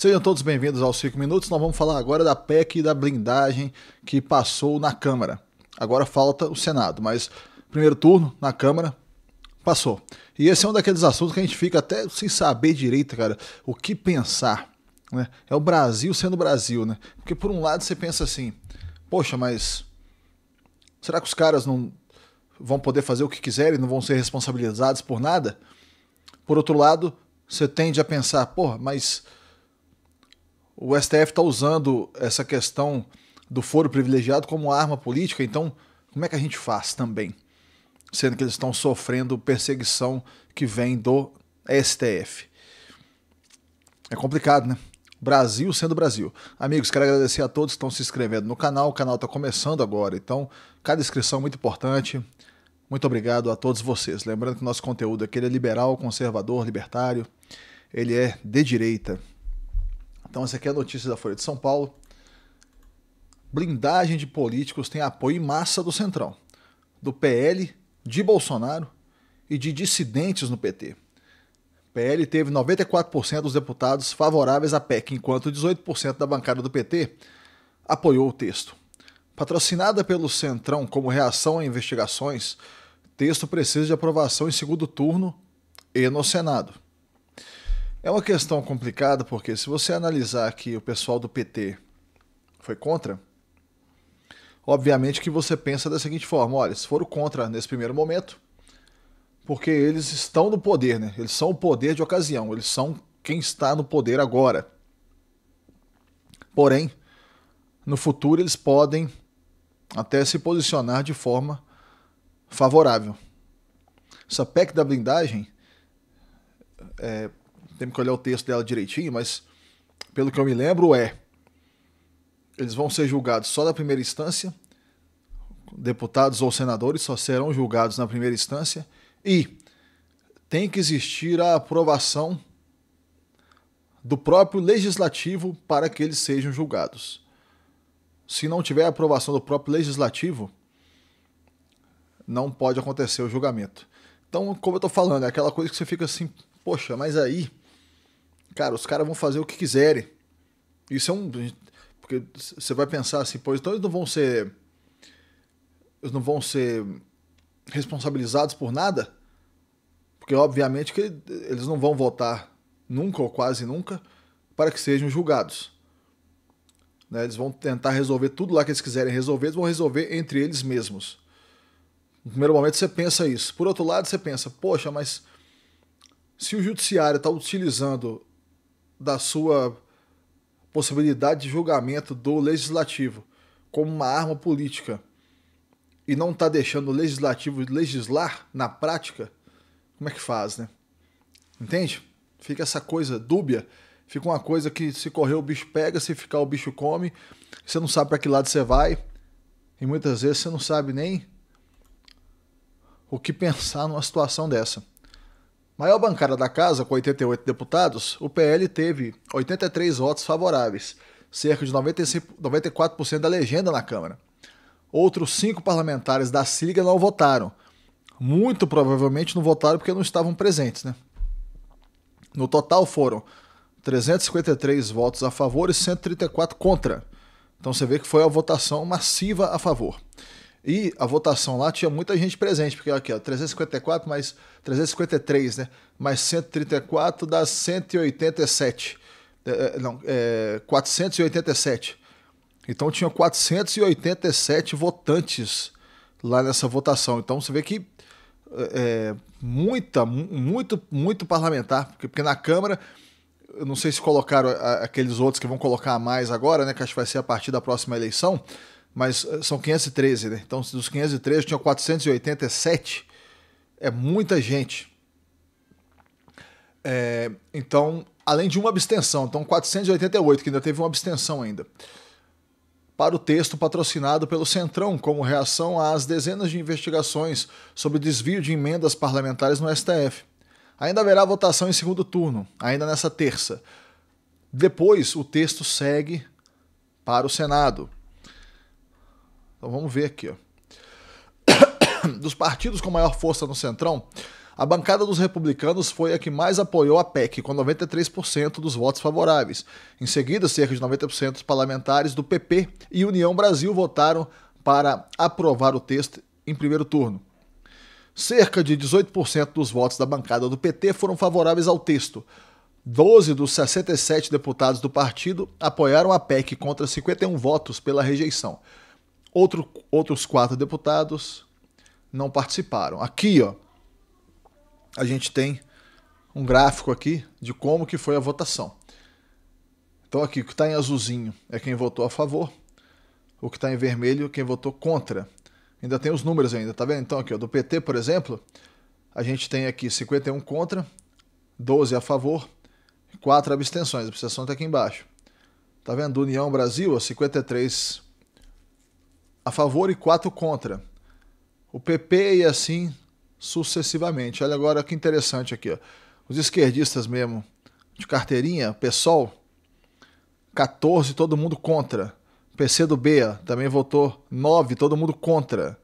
Sejam todos bem-vindos aos 5 minutos. Nós vamos falar agora da PEC da blindagem que passou na Câmara. Agora falta o Senado, mas primeiro turno na Câmara passou. E esse é um daqueles assuntos que a gente fica até sem saber direito, cara, o que pensar, né? É o Brasil sendo Brasil, né? Porque por um lado você pensa assim, poxa, mas será que os caras não vão poder fazer o que quiserem, não vão ser responsabilizados por nada? Por outro lado, você tende a pensar, porra, mas o STF está usando essa questão do foro privilegiado como arma política, então como é que a gente faz também? Sendo que eles estão sofrendo perseguição que vem do STF. É complicado, né? Brasil sendo Brasil. Amigos, quero agradecer a todos que estão se inscrevendo no canal. O canal está começando agora, então cada inscrição é muito importante. Muito obrigado a todos vocês. Lembrando que o nosso conteúdo aqui é liberal, conservador, libertário. Ele é de direita. Então essa aqui é a notícia da Folha de São Paulo. Blindagem de políticos tem apoio em massa do Centrão, do PL, de Bolsonaro e de dissidentes no PT. PL teve 94% dos deputados favoráveis à PEC, enquanto 18% da bancada do PT apoiou o texto. Patrocinada pelo Centrão como reação a investigações, o texto precisa de aprovação em segundo turno e no Senado. É uma questão complicada porque se você analisar que o pessoal do PT foi contra, obviamente que você pensa da seguinte forma, olha, se foram contra nesse primeiro momento, porque eles estão no poder, né? Eles são o poder de ocasião, eles são quem está no poder agora. Porém, no futuro eles podem até se posicionar de forma favorável. Essa PEC da blindagem, temos que olhar o texto dela direitinho, mas pelo que eu me lembro eles vão ser julgados só na primeira instância, deputados ou senadores só serão julgados na primeira instância e tem que existir a aprovação do próprio legislativo para que eles sejam julgados. Se não tiver a aprovação do próprio legislativo, não pode acontecer o julgamento. Então, como eu estou falando, é aquela coisa que você fica assim, poxa, mas aí, cara, os caras vão fazer o que quiserem. Isso porque você vai pensar assim, pois então eles não vão ser responsabilizados por nada? Porque obviamente que eles não vão votar nunca ou quase nunca para que sejam julgados. Né? Eles vão tentar resolver tudo lá que eles quiserem resolver, eles vão resolver entre eles mesmos. No primeiro momento você pensa isso. Por outro lado você pensa, poxa, mas se o judiciário está utilizando da sua possibilidade de julgamento do legislativo como uma arma política e não está deixando o legislativo legislar na prática, como é que faz, né? Entende? Fica essa coisa dúbia, fica uma coisa que se correr o bicho pega, se ficar o bicho come, você não sabe para que lado você vai e muitas vezes você não sabe nem o que pensar numa situação dessa. Maior bancada da casa, com 88 deputados, o PL teve 83 votos favoráveis, cerca de 94% da legenda na Câmara. Outros 5 parlamentares da sigla não votaram. Muito provavelmente não votaram porque não estavam presentes, né? No total foram 353 votos a favor e 134 contra. Então você vê que foi a votação massiva a favor. E a votação lá tinha muita gente presente, porque aqui, ó, 354 mais 353, né? Mais 134 dá 187. 487. Então tinha 487 votantes lá nessa votação. Então você vê que muito parlamentar, porque na Câmara, eu não sei se colocaram aqueles outros que vão colocar a mais agora, né? Que acho que vai ser a partir da próxima eleição. Mas são 513, né? Então, dos 513 tinha 487. É muita gente. Então, além de uma abstenção. Então, 488, que ainda teve uma abstenção ainda. Para o texto patrocinado pelo Centrão, como reação às dezenas de investigações sobre desvio de emendas parlamentares no STF. Ainda haverá votação em segundo turno, ainda nessa terça. Depois, o texto segue para o Senado. Então vamos ver aqui, ó. Dos partidos com maior força no Centrão, A bancada dos republicanos foi a que mais apoiou a PEC, com 93% dos votos favoráveis. Em seguida, cerca de 90% dos parlamentares do PP e União Brasil votaram para aprovar o texto em primeiro turno. Cerca de 18% dos votos da bancada do PT foram favoráveis ao texto. 12 dos 67 deputados do partido apoiaram a PEC contra 51 votos pela rejeição. Outros 4 deputados não participaram. Aqui, ó, a gente tem um gráfico aqui de como que foi a votação. Então aqui, o que está em azulzinho é quem votou a favor, o que está em vermelho é quem votou contra. Ainda tem os números ainda, tá vendo? Então aqui, ó, do PT, por exemplo, a gente tem aqui 51 contra, 12 a favor, 4 abstenções. A abstenção está aqui embaixo. Tá vendo? Do União Brasil, 53 a favor e 4 contra. O PP e assim sucessivamente. Olha agora que interessante aqui, ó. Os esquerdistas mesmo, de carteirinha, PSOL, 14, todo mundo contra. PCdoB também votou 9, todo mundo contra.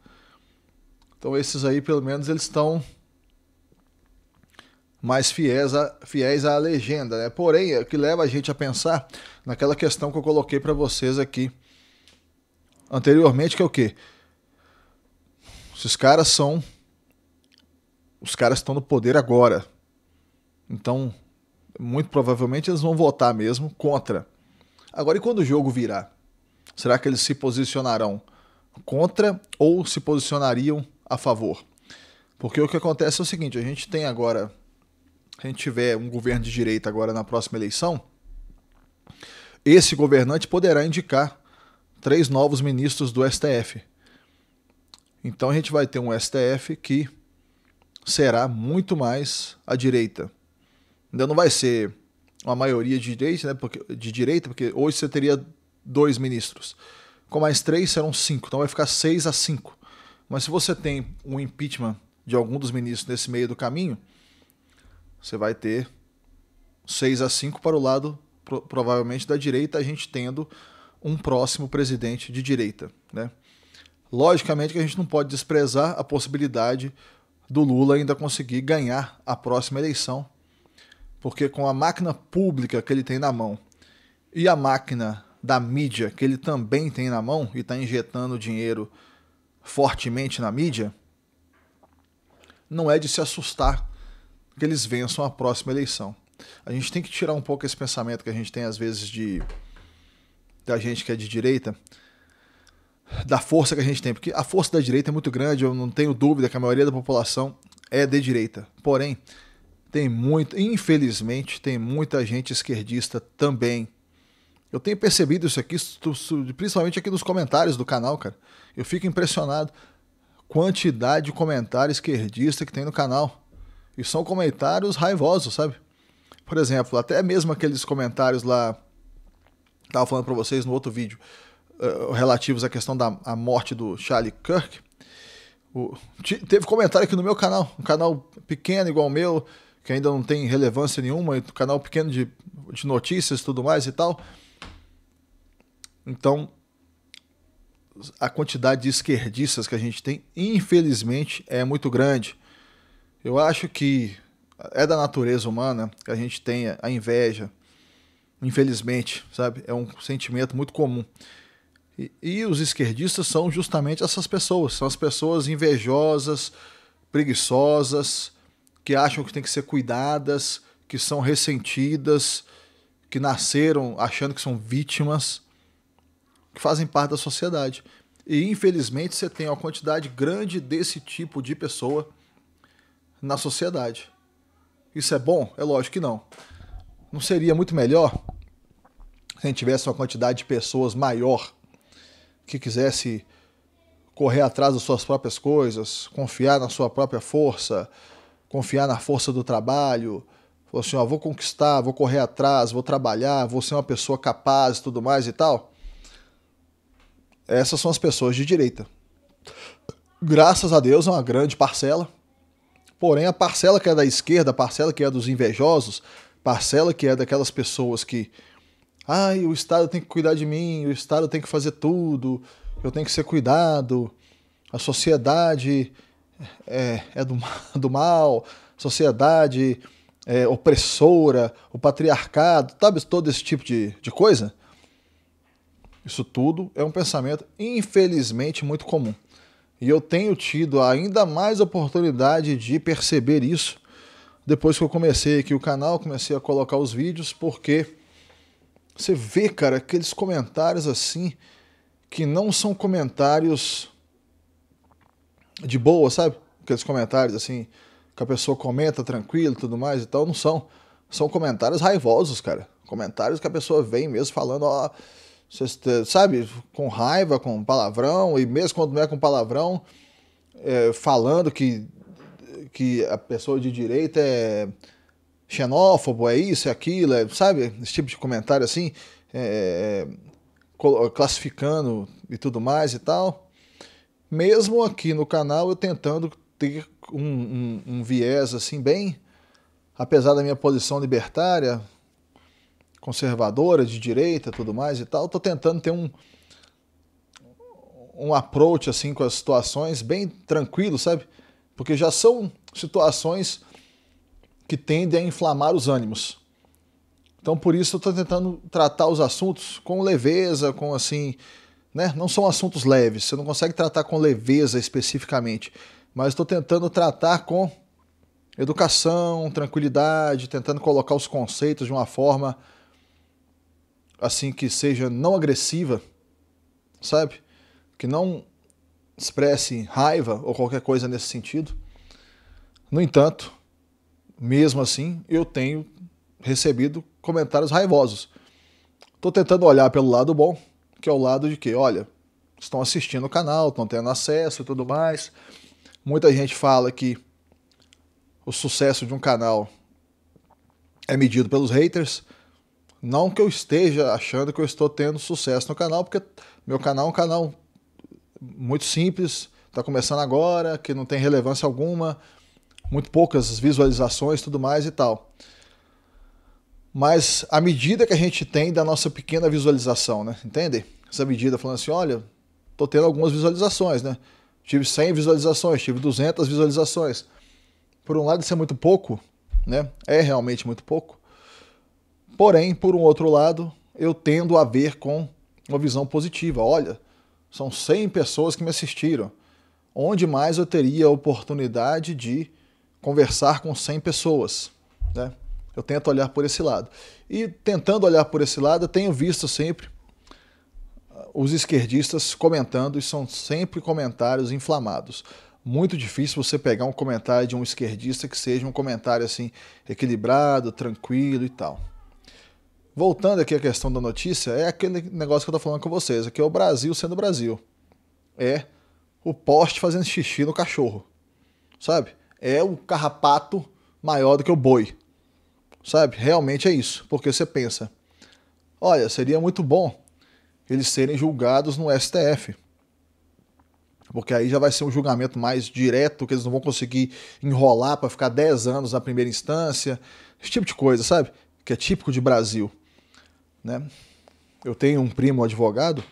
Então esses aí, pelo menos, eles estão mais fiéis à legenda, né? Porém, é o que leva a gente a pensar naquela questão que eu coloquei para vocês aqui anteriormente, que é o quê? Os caras estão no poder agora. Então, muito provavelmente eles vão votar mesmo contra. Agora, e quando o jogo virar? Será que eles se posicionarão contra ou se posicionariam a favor? Porque o que acontece é o seguinte, a gente tiver um governo de direita agora na próxima eleição, esse governante poderá indicar 3 novos ministros do STF. Então a gente vai ter um STF que será muito mais à direita. Ainda não vai ser uma maioria de direita, né? Porque hoje você teria 2 ministros. Com mais 3 serão 5, então vai ficar 6-5. Mas se você tem um impeachment de algum dos ministros nesse meio do caminho, você vai ter 6-5 para o lado, provavelmente, da direita, a gente tendo um próximo presidente de direita, né? Logicamente que a gente não pode desprezar a possibilidade do Lula ainda conseguir ganhar a próxima eleição, porque com a máquina pública que ele tem na mão e a máquina da mídia que ele também tem na mão e está injetando dinheiro fortemente na mídia, não é de se assustar que eles vençam a próxima eleição. A gente tem que tirar um pouco esse pensamento que a gente tem às vezes da gente que é de direita, da força que a gente tem, porque a força da direita é muito grande, eu não tenho dúvida que a maioria da população é de direita. Porém, infelizmente, tem muita gente esquerdista também. Eu tenho percebido isso aqui, principalmente aqui nos comentários do canal, cara. Eu fico impressionado. Quantidade de comentário esquerdista que tem no canal. E são comentários raivosos, sabe? Por exemplo, até mesmo aqueles comentários lá, estava falando para vocês no outro vídeo, relativos à questão da morte do Charlie Kirk. Teve comentário aqui no meu canal, um canal pequeno igual o meu, que ainda não tem relevância nenhuma, um canal pequeno de notícias e tudo mais e tal. Então, a quantidade de esquerdistas que a gente tem, infelizmente, é muito grande. Eu acho que é da natureza humana que a gente tenha a inveja, infelizmente, sabe? É um sentimento muito comum. E os esquerdistas são justamente essas pessoas, são as pessoas invejosas, preguiçosas, que acham que tem que ser cuidadas, que são ressentidas, que nasceram achando que são vítimas, que fazem parte da sociedade. E infelizmente você tem uma quantidade grande desse tipo de pessoa na sociedade. Isso é bom? É lógico que não. Não seria muito melhor se a gente tivesse uma quantidade de pessoas maior que quisesse correr atrás das suas próprias coisas, confiar na sua própria força, confiar na força do trabalho, falar assim, ó, vou conquistar, vou correr atrás, vou trabalhar, vou ser uma pessoa capaz e tudo mais e tal. Essas são as pessoas de direita. Graças a Deus é uma grande parcela, porém a parcela que é da esquerda, a parcela que é dos invejosos, parcela que é daquelas pessoas que o Estado tem que cuidar de mim, o Estado tem que fazer tudo, eu tenho que ser cuidado, a sociedade do mal, sociedade opressora, o patriarcado, sabe, todo esse tipo de coisa. Isso tudo é um pensamento, infelizmente, muito comum. E eu tenho tido ainda mais oportunidade de perceber isso depois que eu comecei aqui o canal, comecei a colocar os vídeos, porque você vê, cara, aqueles comentários assim, que não são comentários de boa, sabe? Aqueles comentários assim, que a pessoa comenta tranquilo e tudo mais e tal, não são. São comentários raivosos, cara. Comentários que a pessoa vem mesmo falando, ó, sabe, com raiva, com palavrão, e mesmo quando não é com palavrão, falando que a pessoa de direita é xenófobo, é isso, é aquilo, sabe? Esse tipo de comentário assim, classificando e tudo mais e tal. Mesmo aqui no canal eu tentando ter um viés assim bem, apesar da minha posição libertária, conservadora, de direita, tudo mais e tal, tô tentando ter um approach assim com as situações bem tranquilo, sabe? Porque já são situações que tendem a inflamar os ânimos. Então por isso eu tô tentando tratar os assuntos com leveza, com assim, né? Não são assuntos leves, você não consegue tratar com leveza especificamente, mas estou tentando tratar com educação, tranquilidade, tentando colocar os conceitos de uma forma assim que seja não agressiva, sabe? Que não expresse raiva ou qualquer coisa nesse sentido. No entanto, mesmo assim, eu tenho recebido comentários raivosos. Estou tentando olhar pelo lado bom, que é o lado de que, olha, estão assistindo o canal, estão tendo acesso e tudo mais. Muita gente fala que o sucesso de um canal é medido pelos haters. Não que eu esteja achando que eu estou tendo sucesso no canal, porque meu canal é um canal muito simples, está começando agora, que não tem relevância alguma, muito poucas visualizações, tudo mais e tal. Mas a medida que a gente tem da nossa pequena visualização, né? Entende? Essa medida falando assim, olha, tô tendo algumas visualizações, né? Tive 100 visualizações, tive 200 visualizações. Por um lado isso é muito pouco, né? É realmente muito pouco. Porém, por um outro lado, eu tendo a ver com uma visão positiva. Olha, são 100 pessoas que me assistiram. Onde mais eu teria a oportunidade de conversar com 100 pessoas, né? Eu tento olhar por esse lado. E tentando olhar por esse lado, eu tenho visto sempre os esquerdistas comentando, e são sempre comentários inflamados. Muito difícil você pegar um comentário de um esquerdista que seja um comentário assim equilibrado, tranquilo e tal. Voltando aqui à questão da notícia, é aquele negócio que eu tô falando com vocês, aqui é o Brasil sendo o Brasil. É o poste fazendo xixi no cachorro, sabe? É o carrapato maior do que o boi, sabe? Realmente é isso, porque você pensa, olha, seria muito bom eles serem julgados no STF, porque aí já vai ser um julgamento mais direto, que eles não vão conseguir enrolar para ficar 10 anos na primeira instância, esse tipo de coisa, sabe? Que é típico de Brasil, né? Eu tenho um primo advogado,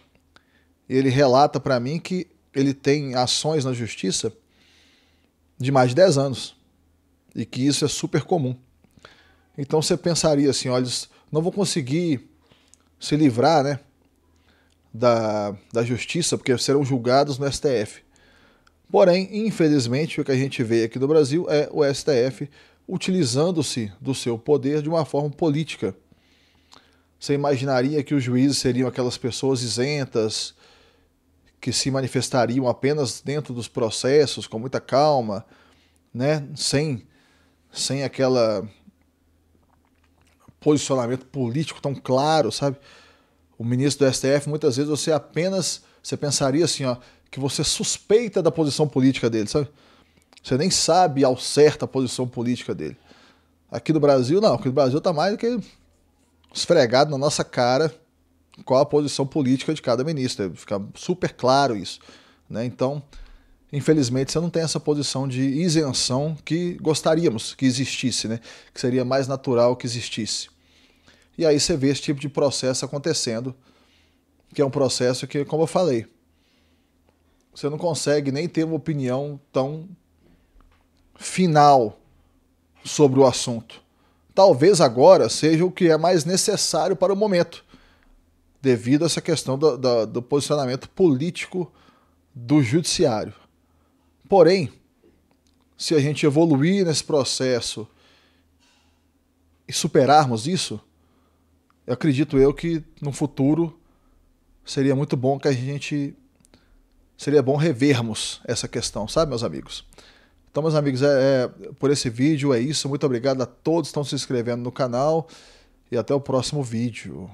e ele relata para mim que ele tem ações na justiça de mais de 10 anos, e que isso é super comum. Então você pensaria assim, olha, eles não vão conseguir se livrar, né, da justiça, porque serão julgados no STF. Porém, infelizmente, o que a gente vê aqui no Brasil é o STF utilizando-se do seu poder de uma forma política. Você imaginaria que os juízes seriam aquelas pessoas isentas, que se manifestariam apenas dentro dos processos, com muita calma, né, sem aquela posicionamento político tão claro, sabe? O ministro do STF, muitas vezes você pensaria assim, ó, que você suspeita da posição política dele, sabe? Você nem sabe ao certo a posição política dele. Aqui no Brasil, não. Aqui no Brasil tá mais do que esfregado na nossa cara qual a posição política de cada ministro. Fica super claro isso, né? Então, infelizmente, você não tem essa posição de isenção que gostaríamos que existisse, né? Que seria mais natural que existisse. E aí você vê esse tipo de processo acontecendo, que é um processo que, como eu falei, você não consegue nem ter uma opinião tão final sobre o assunto. Talvez agora seja o que é mais necessário para o momento, devido a essa questão do posicionamento político do judiciário. Porém, se a gente evoluir nesse processo e superarmos isso, eu acredito que no futuro seria muito bom seria bom revermos essa questão, sabe, meus amigos? Então, meus amigos, por esse vídeo é isso. Muito obrigado a todos que estão se inscrevendo no canal e até o próximo vídeo.